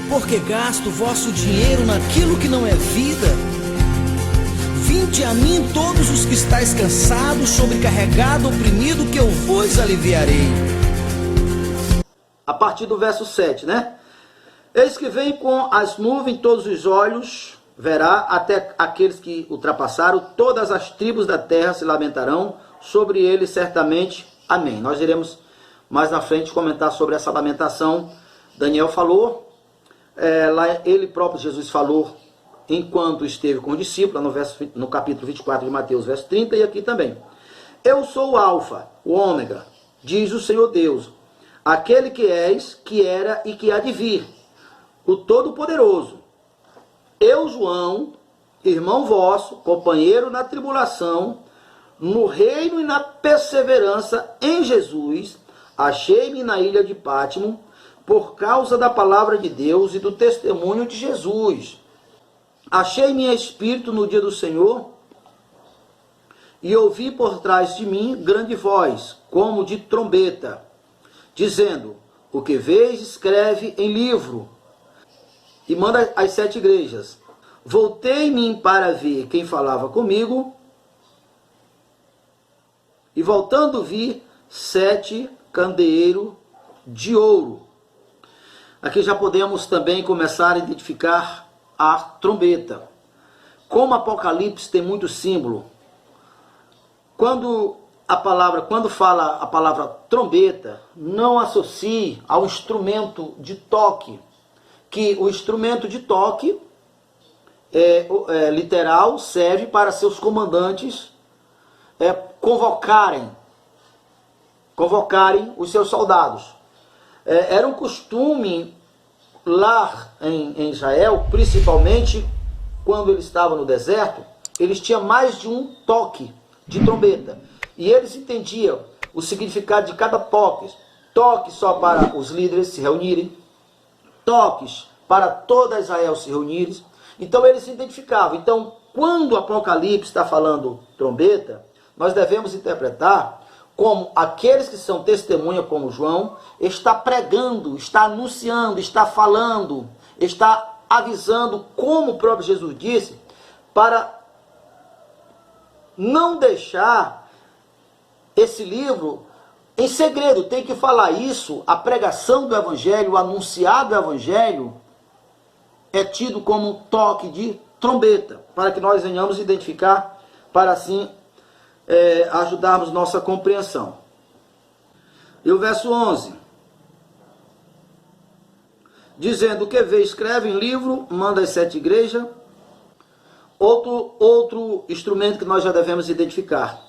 por que gasto o vosso dinheiro naquilo que não é vida? Vinde a mim todos os que estáis cansados, sobrecarregado, oprimido, que eu vos aliviarei. A partir do verso 7, né? Eis que vem com as nuvens, todos os olhos verá, até aqueles que ultrapassaram, todas as tribos da terra se lamentarão sobre ele certamente. Amém. Nós iremos mais na frente comentar sobre essa lamentação. Daniel falou, lá ele próprio, Jesus falou, enquanto esteve com os discípulos, no capítulo 24 de Mateus, verso 30, e aqui também. Eu sou o Alfa, o Ômega, diz o Senhor Deus, aquele que és, que era e que há de vir, o Todo-Poderoso. Eu, João, irmão vosso, companheiro na tribulação, no reino e na perseverança em Jesus, achei-me na ilha de Pátimo, por causa da palavra de Deus e do testemunho de Jesus. Achei-me em espírito no dia do Senhor, e ouvi por trás de mim grande voz, como de trombeta, dizendo, o que vês, escreve em livro, e manda às 7 igrejas. Voltei-me para ver quem falava comigo, e voltando vi 7 candeeiros de ouro. Aqui já podemos também começar a identificar a trombeta. Como Apocalipse tem muito símbolo, quando fala a palavra trombeta, não associe ao instrumento de toque, que o instrumento de toque literal serve para seus comandantes convocarem os seus soldados. Era um costume lá em Israel, principalmente quando eles estavam no deserto, eles tinham mais de um toque de trombeta. E eles entendiam o significado de cada toque. Toque só para os líderes se reunirem, toques para toda Israel se reunirem. Então eles se identificavam. Então, quando o Apocalipse está falando trombeta, nós devemos interpretar como aqueles que são testemunha, como João, está pregando, está anunciando, está falando, está avisando, como o próprio Jesus disse, para não deixar esse livro em segredo. Tem que falar isso, a pregação do Evangelho, o anunciado do Evangelho, é tido como um toque de trombeta, para que nós venhamos identificar, para assim ajudarmos nossa compreensão. E o verso 11, dizendo, o que vê, escreve em livro, manda às 7 igrejas. Outro instrumento que nós já devemos identificar.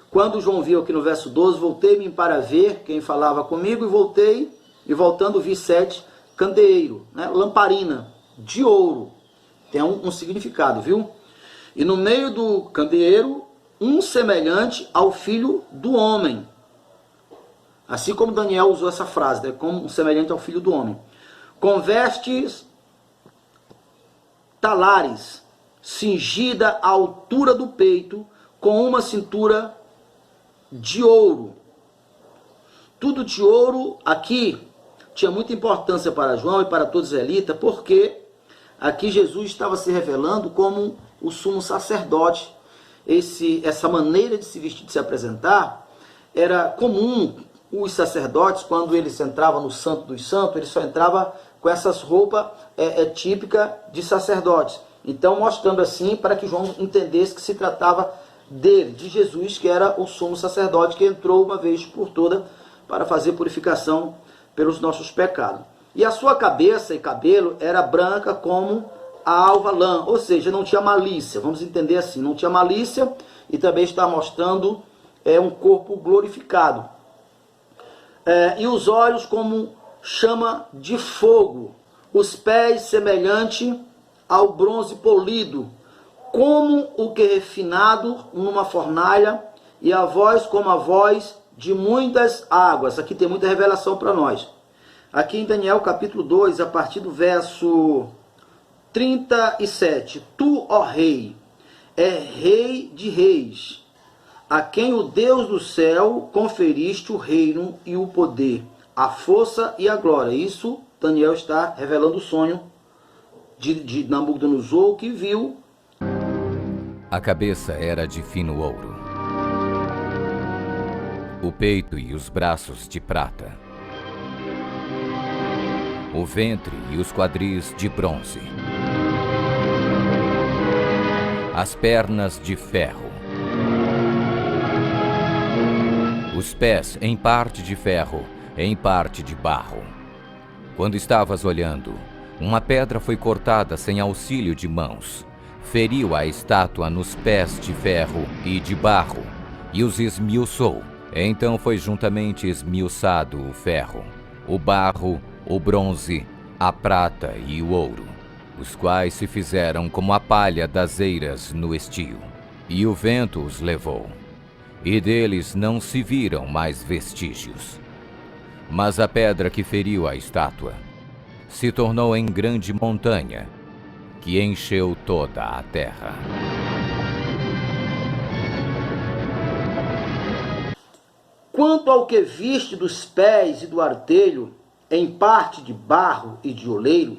Quando João viu aqui no verso 12, voltei-me para ver quem falava comigo, e voltando vi 7 candeeiros, né, lamparina de ouro. Tem um significado, viu? E no meio do candeeiro, um semelhante ao filho do homem. Assim como Daniel usou essa frase, né? Como um semelhante ao filho do homem. Com vestes talares, cingida à altura do peito, com uma cintura de ouro. Tudo de ouro aqui tinha muita importância para João e para todos os israelitas, porque aqui Jesus estava se revelando como o sumo sacerdote. Essa maneira de se vestir, de se apresentar, era comum. Os sacerdotes, quando eles entravam no Santo dos Santos, eles só entravam com essas roupas típicas de sacerdotes. Então, mostrando assim, para que João entendesse que se tratava dele, de Jesus, que era o sumo sacerdote, que entrou uma vez por toda para fazer purificação pelos nossos pecados. E a sua cabeça e cabelo era branca como a alva lã, ou seja, não tinha malícia, vamos entender assim, não tinha malícia, e também está mostrando um corpo glorificado. E os olhos como chama de fogo, os pés semelhante ao bronze polido, como o que é refinado numa fornalha, e a voz como a voz de muitas águas. Aqui tem muita revelação para nós. Aqui em Daniel capítulo 2, a partir do verso 37. Tu, ó rei, rei de reis, a quem o Deus do céu conferiste o reino e o poder, a força e a glória. Isso Daniel está revelando o sonho de Nabucodonosor, que viu. A cabeça era de fino ouro, o peito e os braços de prata, o ventre e os quadris de bronze, as pernas de ferro, os pés em parte de ferro, em parte de barro. Quando estavas olhando, uma pedra foi cortada sem auxílio de mãos, feriu a estátua nos pés de ferro e de barro, e os esmiuçou. Então foi juntamente esmiuçado o ferro, o barro, o bronze, a prata e o ouro, os quais se fizeram como a palha das eiras no estio. E o vento os levou, e deles não se viram mais vestígios. Mas a pedra que feriu a estátua se tornou em grande montanha, que encheu toda a terra. Quanto ao que viste dos pés e do artelho, em parte de barro e de oleiro,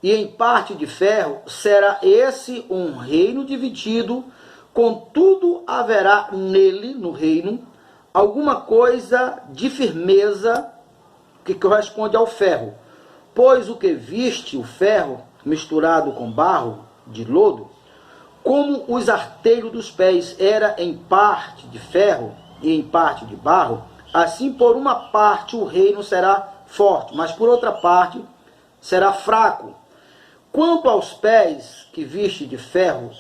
e em parte de ferro, será esse um reino dividido, contudo haverá nele, no reino, alguma coisa de firmeza que corresponde ao ferro. Pois o que viste, o ferro, misturado com barro de lodo, como os artelhos dos pés era em parte de ferro e em parte de barro, assim por uma parte o reino será forte, mas por outra parte será fraco. Quanto aos pés que viste de ferro,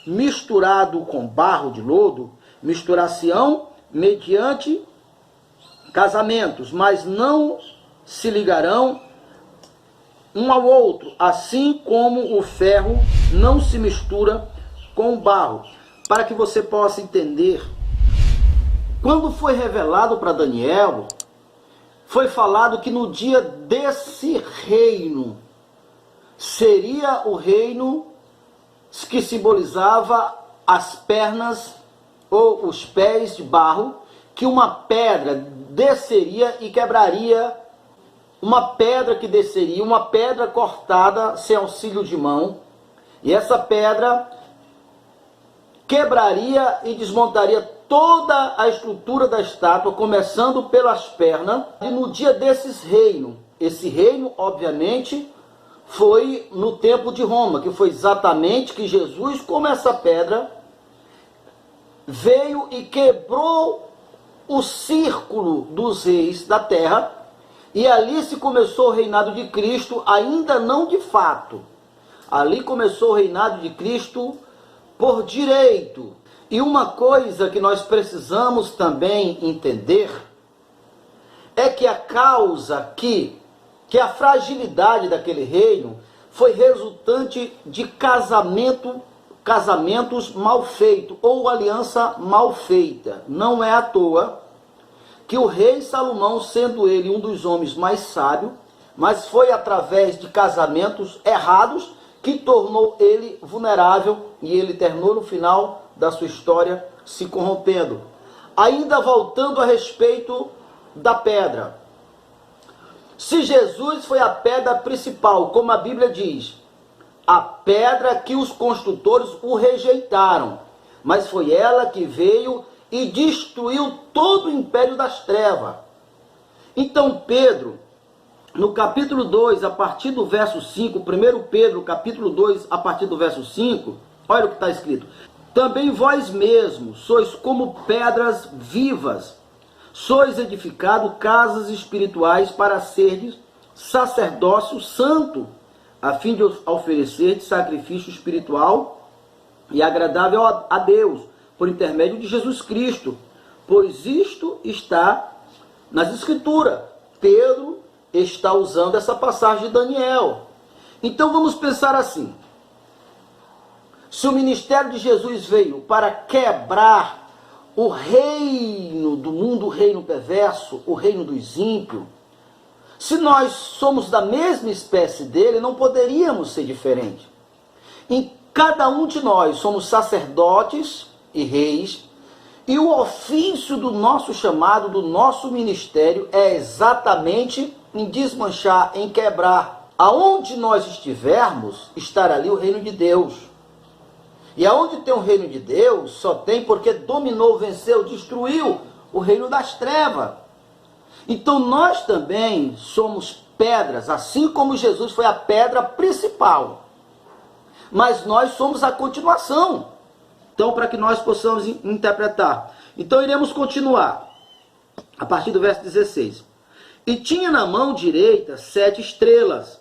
misturado com barro de lodo, misturar-se-ão mediante casamentos, mas não se ligarão um ao outro, assim como o ferro não se mistura com o barro. Para que você possa entender, quando foi revelado para Daniel, foi falado que no dia desse reino, seria o reino que simbolizava as pernas ou os pés de barro, que uma pedra desceria e quebraria, uma pedra que desceria, uma pedra cortada sem auxílio de mão, e essa pedra quebraria e desmontaria toda a estrutura da estátua, começando pelas pernas, e no dia desses reino, esse reino, obviamente, foi no tempo de Roma, que foi exatamente que Jesus, como essa pedra, veio e quebrou o círculo dos reis da terra, e ali se começou o reinado de Cristo, ainda não de fato. Ali começou o reinado de Cristo por direito. E uma coisa que nós precisamos também entender é que a causa que a fragilidade daquele reino foi resultante de casamentos mal feitos ou aliança mal feita. Não é à toa que o rei Salomão, sendo ele um dos homens mais sábios, mas foi através de casamentos errados que tornou ele vulnerável e ele terminou no final da sua história se corrompendo. Ainda voltando a respeito da pedra. Se Jesus foi a pedra principal, como a Bíblia diz, a pedra que os construtores o rejeitaram, mas foi ela que veio e destruiu todo o império das trevas. Então Pedro, no capítulo 2, a partir do verso 5, 1 Pedro, capítulo 2, a partir do verso 5, olha o que está escrito. Também vós mesmos sois como pedras vivas, sois edificados casas espirituais para serdes sacerdócio santo, a fim de oferecer sacrifício espiritual e agradável a Deus, por intermédio de Jesus Cristo. Pois isto está nas Escrituras. Pedro está usando essa passagem de Daniel. Então vamos pensar assim. Se o ministério de Jesus veio para quebrar o reino do mundo, o reino perverso, o reino dos ímpios, se nós somos da mesma espécie dele, não poderíamos ser diferentes. Em cada um de nós somos sacerdotes e reis, e o ofício do nosso chamado, do nosso ministério, é exatamente em desmanchar, em quebrar aonde nós estivermos, estará ali o reino de Deus. E aonde tem o reino de Deus, só tem porque dominou, venceu, destruiu o reino das trevas. Então nós também somos pedras, assim como Jesus foi a pedra principal. Mas nós somos a continuação. Então, para que nós possamos interpretar. Então, iremos continuar. A partir do verso 16. E tinha na mão direita 7 estrelas.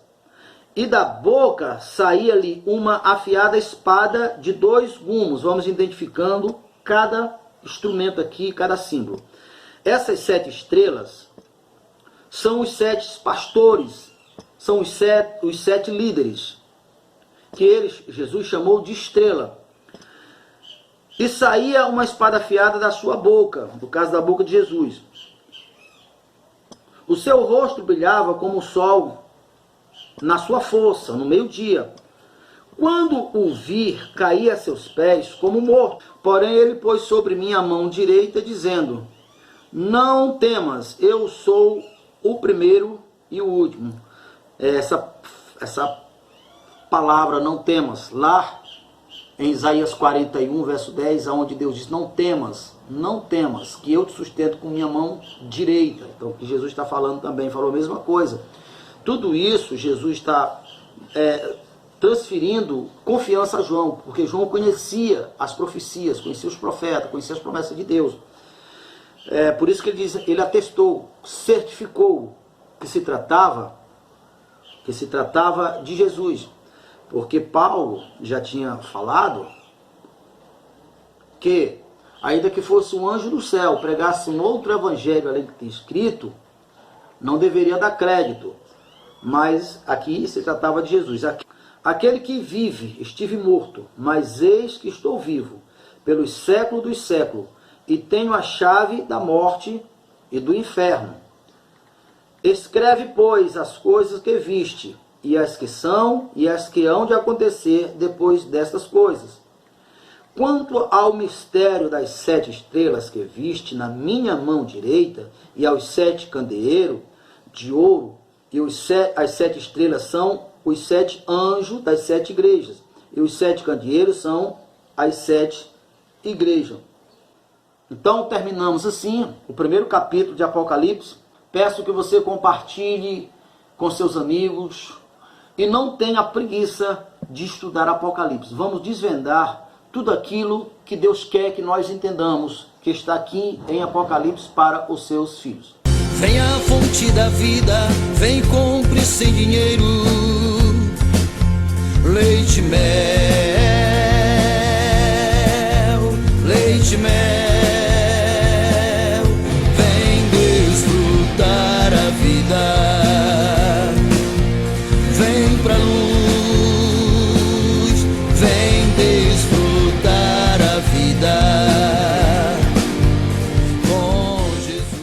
E da boca saía-lhe uma afiada espada de 2 gumes. Vamos identificando cada instrumento aqui, cada símbolo. Essas 7 estrelas são os 7 pastores. São os sete líderes. Que Jesus chamou de estrela. E saía uma espada afiada da sua boca, no caso da boca de Jesus. O seu rosto brilhava como o sol na sua força, no meio-dia. Quando o vir, caía a seus pés como morto. Porém ele pôs sobre mim a mão direita, dizendo: não temas, eu sou o primeiro e o último. Essa palavra, não temas, lá em Isaías 41, verso 10, onde Deus diz: não temas, que eu te sustento com minha mão direita. Então, o que Jesus está falando também, falou a mesma coisa. Tudo isso, Jesus está transferindo confiança a João, porque João conhecia as profecias, conhecia os profetas, conhecia as promessas de Deus. Por isso que ele diz, ele atestou, certificou que se tratava de Jesus. Porque Paulo já tinha falado que, ainda que fosse um anjo do céu, pregasse um outro evangelho além do que tem escrito, não deveria dar crédito. Mas aqui se tratava de Jesus. Aquele que vive, estive morto, mas eis que estou vivo, pelos séculos dos séculos, e tenho a chave da morte e do inferno. Escreve, pois, as coisas que viste, e as que são, e as que hão de acontecer depois destas coisas. Quanto ao mistério das 7 estrelas que viste na minha mão direita, e aos 7 candeeiros de ouro, e as 7 estrelas são os 7 anjos das 7 igrejas, e os 7 candeeiros são as 7 igrejas. Então, terminamos assim o primeiro capítulo de Apocalipse. Peço que você compartilhe com seus amigos e não tenha preguiça de estudar Apocalipse. Vamos desvendar tudo aquilo que Deus quer que nós entendamos, que está aqui em Apocalipse para os seus filhos. Vem a fonte da vida, vem compre sem dinheiro, leite, mel.